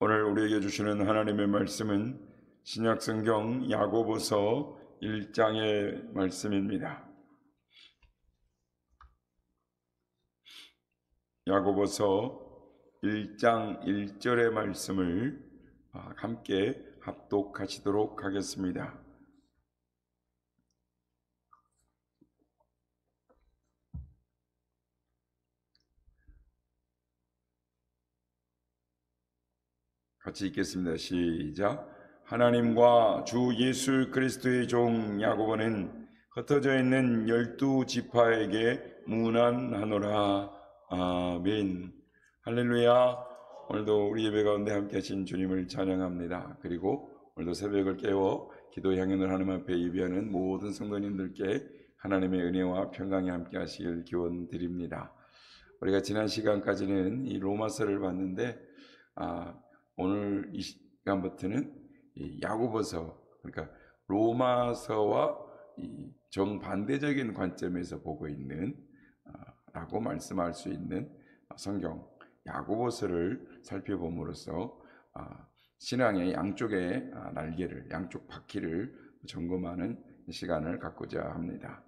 오늘 우리에게 주시는 하나님의 말씀은 신약성경 야고보서 1장의 말씀입니다. 야고보서 1장 1절의 말씀을 함께 합독하시도록 하겠습니다. 같이 읽겠습니다. 시작. 하나님과 주 예수 그리스도의 종 야고보는 흩어져 있는 12지파에게 문안하노라. 아멘. 할렐루야. 오늘도 우리 예배 가운데 함께 하신 주님을 찬양합니다. 그리고 오늘도 새벽을 깨워 기도 향연을 하나님 앞에 예비하는 모든 성도님들께 하나님의 은혜와 평강이 함께 하시길 기원 드립니다. 우리가 지난 시간까지는 이 로마서를 봤는데 오늘 이 시간부터는 야고보서, 그러니까 로마서와 이 정반대적인 관점에서 보고 있는 라고 말씀할 수 있는 성경 야고보서를 살펴봄으로써 신앙의 양쪽의 날개를, 양쪽 바퀴를 점검하는 시간을 갖고자 합니다.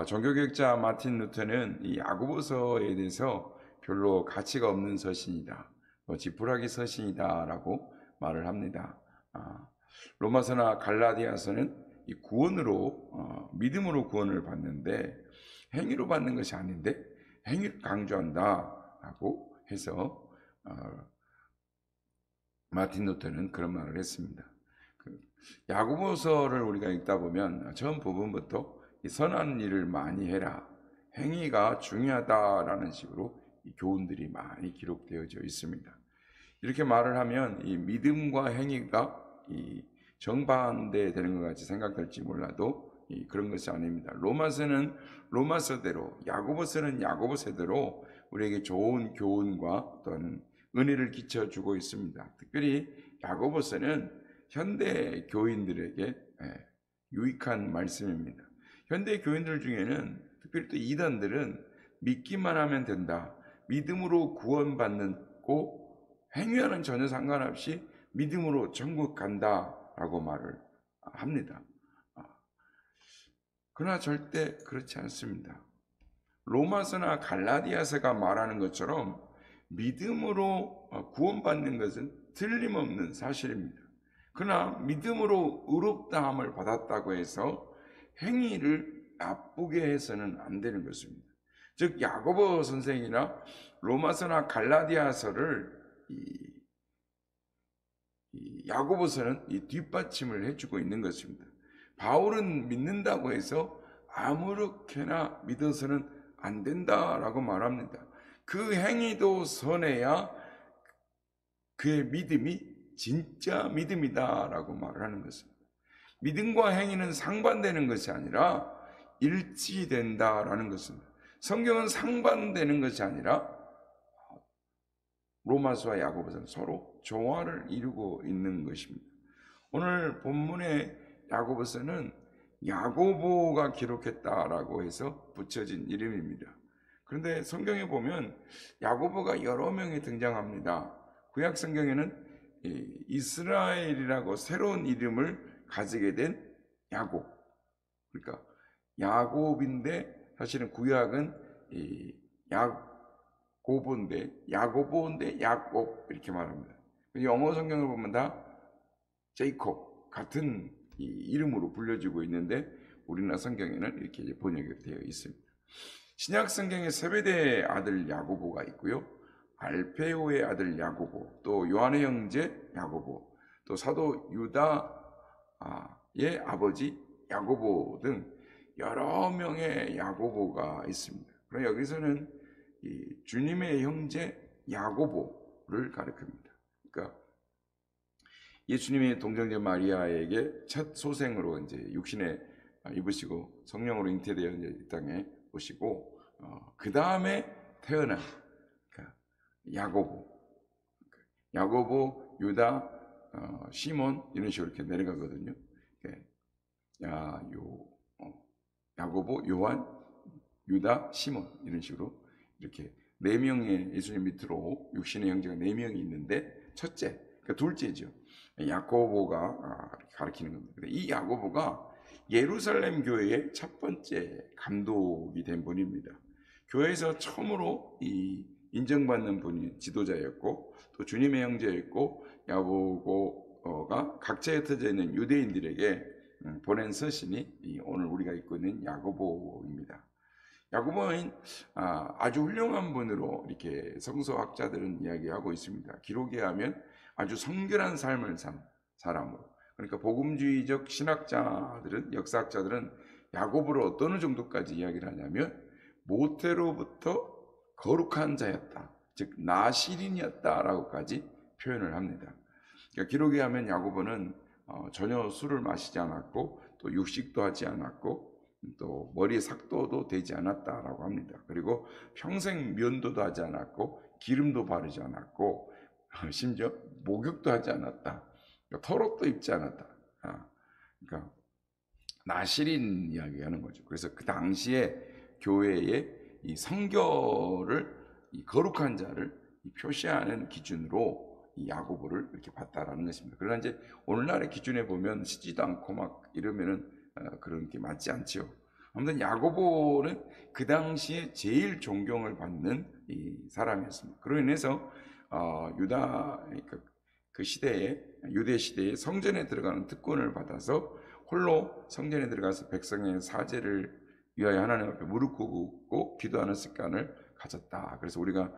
종교개혁자 마틴 루터는 이 야고보서에 대해서 별로 가치가 없는 서신이다, 지푸라기 서신이다 라고 말을 합니다. 로마서나 갈라디아서는 이 구원으로, 믿음으로 구원을 받는데 행위로 받는 것이 아닌데 행위를 강조한다 라고 해서 마틴 루터는 그런 말을 했습니다. 야고보서를 우리가 읽다 보면 처음 부분부터 이 선한 일을 많이 해라, 행위가 중요하다라는 식으로 이 교훈들이 많이 기록되어져 있습니다. 이렇게 말을 하면 이 믿음과 행위가 이 정반대 되는 것 같이 생각될지 몰라도 그런 것이 아닙니다. 로마서는 로마서대로, 야고보서는 야고보서대로 우리에게 좋은 교훈과 또는 은혜를 끼쳐주고 있습니다. 특별히 야고보서는 현대 교인들에게 유익한 말씀입니다. 현대 교인들 중에는 특별히 또 이단들은 믿기만 하면 된다, 믿음으로 구원받고 행위와는 전혀 상관없이 믿음으로 천국 간다라고 말을 합니다. 그러나 절대 그렇지 않습니다. 로마서나 갈라디아서가 말하는 것처럼 믿음으로 구원받는 것은 틀림없는 사실입니다. 그러나 믿음으로 의롭다함을 받았다고 해서 행위를 나쁘게 해서는 안 되는 것입니다. 즉 야고보 선생이나 로마서나 갈라디아서를 야고보서는 뒷받침을 해주고 있는 것입니다. 바울은 믿는다고 해서 아무렇게나 믿어서는 안 된다라고 말합니다. 그 행위도 선해야 그의 믿음이 진짜 믿음이다라고 말을 하는 것입니다. 믿음과 행위는 상반되는 것이 아니라 일치된다라는 것입니다. 성경은 상반되는 것이 아니라 로마서와 야고보서는 서로 조화를 이루고 있는 것입니다. 오늘 본문의 야고보서는 야고보가 기록했다라고 해서 붙여진 이름입니다. 그런데 성경에 보면 야고보가 여러 명이 등장합니다. 구약 성경에는 이스라엘이라고 새로운 이름을 가지게 된 야곱, 그러니까 야곱인데 사실은 구약은 야고보인데 야곱 이렇게 말합니다. 영어 성경을 보면 다 제이콥 같은 이름으로 불려지고 있는데 우리나라 성경에는 이렇게 번역이 되어 있습니다. 신약 성경에 세베대의 아들 야고보가 있고요, 알페오의 아들 야고보, 또 요한의 형제 야고보, 또 사도 유다의 아버지 야고보 등 여러 명의 야고보가 있습니다. 그럼 여기서는 주님의 형제 야고보를 가리킵니다. 그러니까 예수님의 동정녀 마리아에게 첫 소생으로 이제 육신에 입으시고 성령으로 잉태되어 이 땅에 오시고 그 다음에 태어난 야고보, 유다, 시몬 이런 식으로 이렇게 내려가거든요. 야고보, 요한, 유다, 시몬 이런 식으로 이렇게 4명의 예수님 밑으로 육신의 형제가 4명이 있는데 첫째 그러니까 둘째죠. 야고보가 가르치는 겁니다. 근데 이 야고보가 예루살렘 교회의 첫 번째 감독이 된 분입니다. 교회에서 처음으로 이 인정받는 분이 지도자였고 또 주님의 형제였고 야고보가 각처에 흩어져 있는 유대인들에게 보낸 서신이 오늘 우리가 읽고 있는 야고보입니다. 야고보는 아주 훌륭한 분으로 이렇게 성서학자들은 이야기하고 있습니다. 기록에 하면 아주 성결한 삶을 산 사람으로. 그러니까 복음주의적 신학자들은, 역사학자들은 야고보를 어떤 정도까지 이야기를 하냐면 모태로부터 거룩한 자였다, 즉 나시린이었다라고까지 표현을 합니다. 그러니까 기록에 하면 야고보는 전혀 술을 마시지 않았고 또 육식도 하지 않았고 또 머리에 삭도도 되지 않았다라고 합니다. 그리고 평생 면도도 하지 않았고 기름도 바르지 않았고 심지어 목욕도 하지 않았다. 그러니까 털옷도 입지 않았다. 그러니까 나시린 이야기하는 거죠. 그래서 그 당시에 교회의 이 성결을, 이 거룩한 자를 표시하는 기준으로 이 야고보를 이렇게 봤다라는 것입니다. 그러나 이제 오늘날의 기준에 보면 씻지도 않고 막 이러면은 그런 게 맞지 않죠. 아무튼 야고보는 그 당시에 제일 존경을 받는 이 사람이었습니다. 그로 인해서 유다 그 시대에, 유대 시대에 성전에 들어가는 특권을 받아서 홀로 성전에 들어가서 백성의 사죄를 위하여 하나님 앞에 무릎 꿇고 기도하는 습관을 가졌다. 그래서 우리가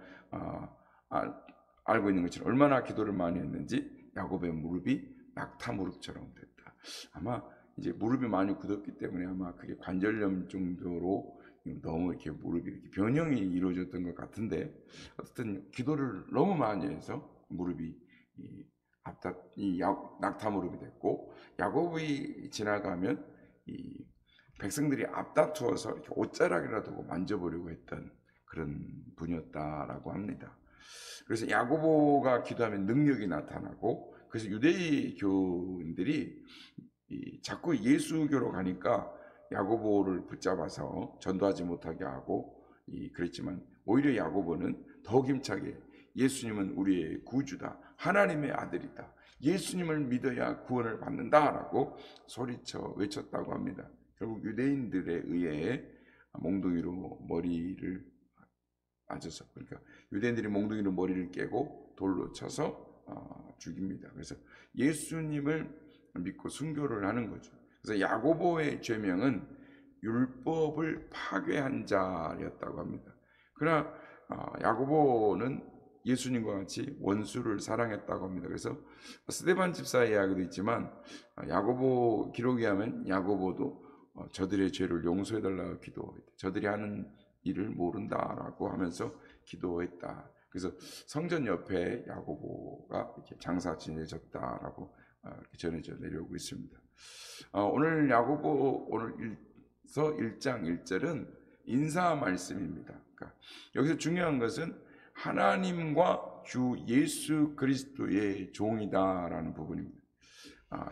알고 있는 것처럼 얼마나 기도를 많이 했는지 야고보의 무릎이 낙타 무릎처럼 됐다. 아마 이제 무릎이 많이 굳었기 때문에 아마 그게 관절염 정도로 너무 이렇게 무릎이 이렇게 변형이 이루어졌던 것 같은데, 어쨌든 기도를 너무 많이 해서 무릎이 낙타 무릎이 됐고, 야고보이 지나가면 이 백성들이 앞다투어서 이렇게 옷자락이라도 만져보려고 했던 그런 분이었다라고 합니다. 그래서 야고보가 기도하면 능력이 나타나고, 그래서 유대교인들이 자꾸 예수교로 가니까 야고보를 붙잡아서 전도하지 못하게 하고 그랬지만, 오히려 야고보는 더 힘차게 예수님은 우리의 구주다, 하나님의 아들이다, 예수님을 믿어야 구원을 받는다라고 소리쳐 외쳤다고 합니다. 결국 유대인들에 의해 몽둥이로 머리를 맞아서, 그러니까 유대인들이 몽둥이로 머리를 깨고 돌로 쳐서 죽입니다. 그래서 예수님을 믿고 순교를 하는 거죠. 그래서 야고보의 죄명은 율법을 파괴한 자였다고 합니다. 그러나 야고보는 예수님과 같이 원수를 사랑했다고 합니다. 그래서 스데반 집사의 이야기도 있지만 야고보 기록에 하면 야고보도 저들의 죄를 용서해달라고 기도했다. 저들이 하는 일을 모른다라고 하면서 기도했다. 그래서 성전 옆에 야고보가 이렇게 장사 지내졌다라고 이렇게 전해져 내려오고 있습니다. 오늘 야고보 오늘서 1장 1절은 인사 말씀입니다. 그러니까 여기서 중요한 것은 하나님과 주 예수 그리스도의 종이다라는 부분입니다.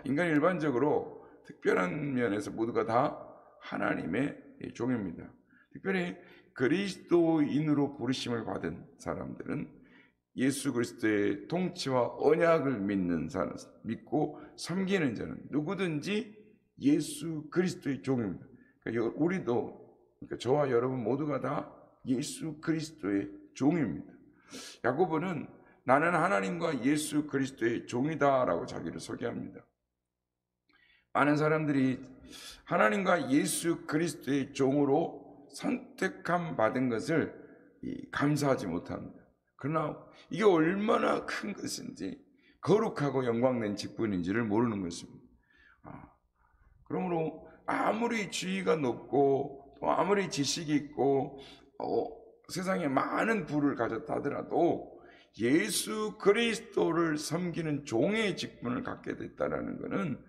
인간이 일반적으로 특별한 면에서 모두가 다 하나님의 종입니다. 특별히 그리스도인으로 부르심을 받은 사람들은 예수 그리스도의 통치와 언약을 믿는 사람, 믿고 섬기는 자는 누구든지 예수 그리스도의 종입니다. 그러니까 우리도, 그러니까 저와 여러분 모두가 다 예수 그리스도의 종입니다. 야고보는 나는 하나님과 예수 그리스도의 종이다라고 자기를 소개합니다. 많은 사람들이 하나님과 예수 그리스도의 종으로 선택함 받은 것을 감사하지 못합니다. 그러나 이게 얼마나 큰 것인지, 거룩하고 영광된 직분인지를 모르는 것입니다. 그러므로 아무리 지위가 높고 또 아무리 지식이 있고 세상에 많은 부를 가졌다 하더라도 예수 그리스도를 섬기는 종의 직분을 갖게 됐다라는 것은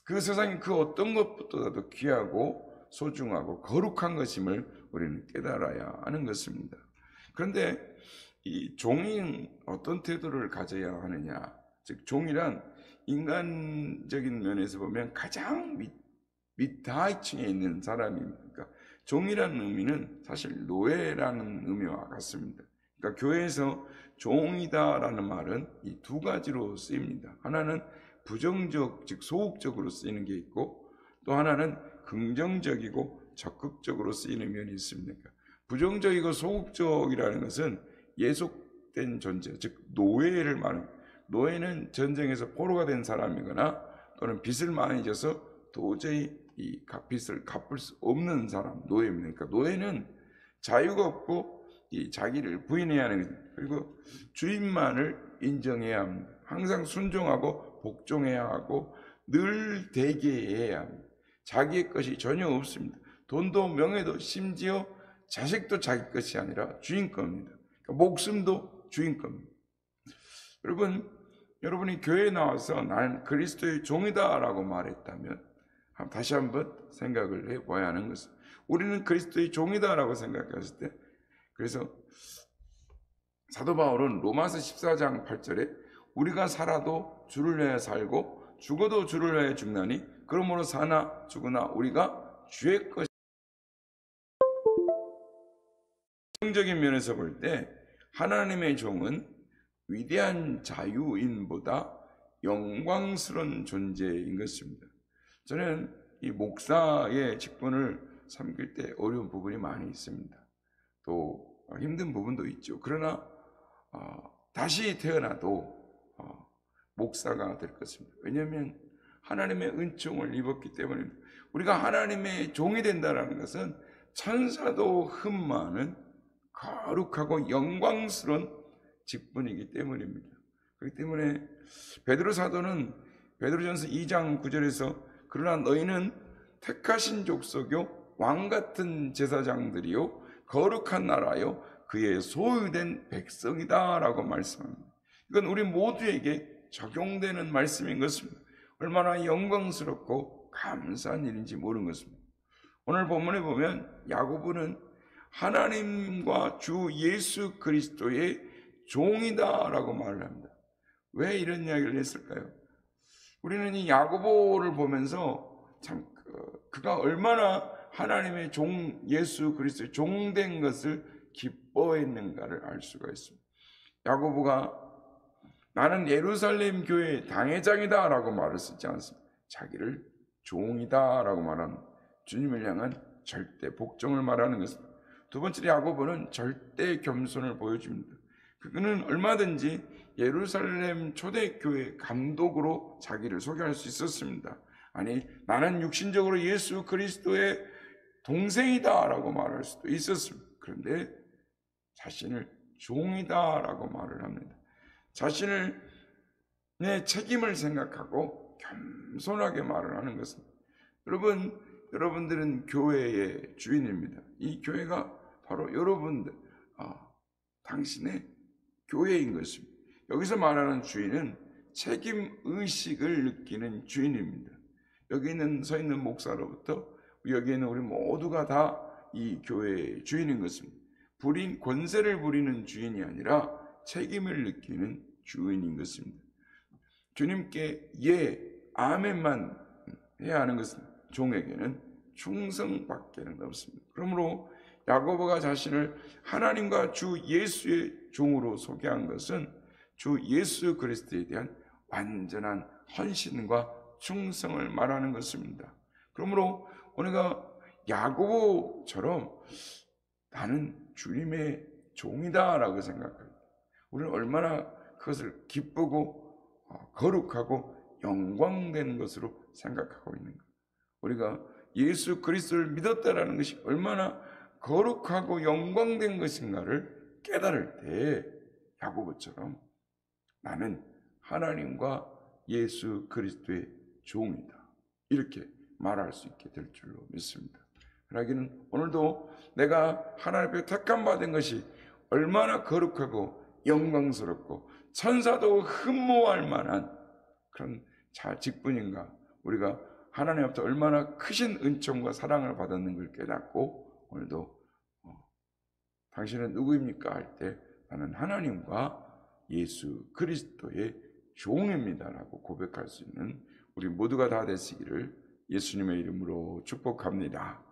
그 세상에 그 어떤 것보다도 귀하고 소중하고 거룩한 것임을 우리는 깨달아야 하는 것입니다. 그런데 이 종인 어떤 태도를 가져야 하느냐, 즉 종이란 인간적인 면에서 보면 가장 밑하층에 있는 사람입니다. 그러니까 종이라는 의미는 사실 노예라는 의미와 같습니다. 그러니까 교회에서 종이다라는 말은 이 두 가지로 쓰입니다. 하나는 부정적, 즉 소극적으로 쓰이는 게 있고, 또 하나는 긍정적이고 적극적으로 쓰이는 면이 있습니다. 부정적이고 소극적이라는 것은 예속된 존재, 즉 노예를 말합니다. 노예는 전쟁에서 포로가 된 사람이거나 또는 빚을 많이 져서 도저히 이 빚을 갚을 수 없는 사람, 노예입니다. 그러니까 노예는 자유가 없고 이 자기를 부인해야 하는 것입니다. 그리고 주인만을 인정해야 합니다. 항상 순종하고 복종해야 하고 늘 대기해야 합니다. 자기의 것이 전혀 없습니다. 돈도 명예도 심지어 자식도 자기 것이 아니라 주인 겁니다. 그러니까 목숨도 주인 겁니다. 여러분이 교회에 나와서 나는 그리스도의 종이다라고 말했다면 다시 한번 생각을 해봐야 하는 것은, 우리는 그리스도의 종이다라고 생각했을 때, 그래서 사도 바울은 로마서 14장 8절에 우리가 살아도 주를 위하여 살고 죽어도 주를 위하여 죽나니 그러므로 사나 죽으나 우리가 주의 것이. 긍정적인 면에서 볼 때 하나님의 종은 위대한 자유인보다 영광스러운 존재인 것입니다. 저는 이 목사의 직분을 섬길 때 어려운 부분이 많이 있습니다. 또 힘든 부분도 있죠. 그러나 다시 태어나도 목사가 될 것입니다. 왜냐하면 하나님의 은총을 입었기 때문입니다. 우리가 하나님의 종이 된다는 것은 천사도 흠모하는 거룩하고 영광스러운 직분이기 때문입니다. 그렇기 때문에 베드로 사도는 베드로전서 2장 9절에서 그러나 너희는 택하신 족속이요 왕같은 제사장들이요 거룩한 나라요 그의 소유된 백성이다 라고 말씀합니다. 이건 우리 모두에게 적용되는 말씀인 것입니다. 얼마나 영광스럽고 감사한 일인지 모르는 것입니다. 오늘 본문에 보면 야고보는 하나님과 주 예수 그리스도의 종이다 라고 말을 합니다. 왜 이런 이야기를 했을까요? 우리는 이 야고보를 보면서 참 그가 얼마나 하나님의 종, 예수 그리스도의 종된 것을 기뻐했는가를 알 수가 있습니다. 야고보가 나는 예루살렘 교회의 당회장이다 라고 말을 쓰지 않습니다. 자기를 종이다 라고 말하는, 주님을 향한 절대 복종을 말하는 것입니다. 두 번째로 야고보는 절대 겸손을 보여줍니다. 그는 얼마든지 예루살렘 초대교회 감독으로 자기를 소개할 수 있었습니다. 아니, 나는 육신적으로 예수 그리스도의 동생이다 라고 말할 수도 있었습니다. 그런데 자신을 종이다 라고 말을 합니다. 자신을 내 책임을 생각하고 겸손하게 말을 하는 것입니다. 여러분들은 교회의 주인입니다. 이 교회가 바로 여러분들, 당신의 교회인 것입니다. 여기서 말하는 주인은 책임의식을 느끼는 주인입니다. 여기 서 있는 목사로부터 여기 있는 우리 모두가 다 이 교회의 주인인 것입니다. 권세를 부리는 주인이 아니라 책임을 느끼는 주인인 것입니다. 주님께 예, 아멘만 해야 하는 것은 종에게는 충성밖에는 없습니다. 그러므로 야고보가 자신을 하나님과 주 예수의 종으로 소개한 것은 주 예수 그리스도에 대한 완전한 헌신과 충성을 말하는 것입니다. 그러므로 우리가 야고보처럼 나는 주님의 종이다라고 생각합니다. 우리는 얼마나 그것을 기쁘고 거룩하고 영광된 것으로 생각하고 있는가. 우리가 예수 그리스도를 믿었다라는 것이 얼마나 거룩하고 영광된 것인가를 깨달을 때 야고보처럼 나는 하나님과 예수 그리스도의 종이다, 이렇게 말할 수 있게 될 줄로 믿습니다. 그러기는 오늘도 내가 하나님 앞에 택함 받은 것이 얼마나 거룩하고 영광스럽고 천사도 흠모할 만한 그런 직분인가, 우리가 하나님 앞에 얼마나 크신 은총과 사랑을 받았는 걸 깨닫고 오늘도 당신은 누구입니까? 할 때 나는 하나님과 예수 그리스도의 종입니다라고 고백할 수 있는 우리 모두가 다 되시기를 예수님의 이름으로 축복합니다.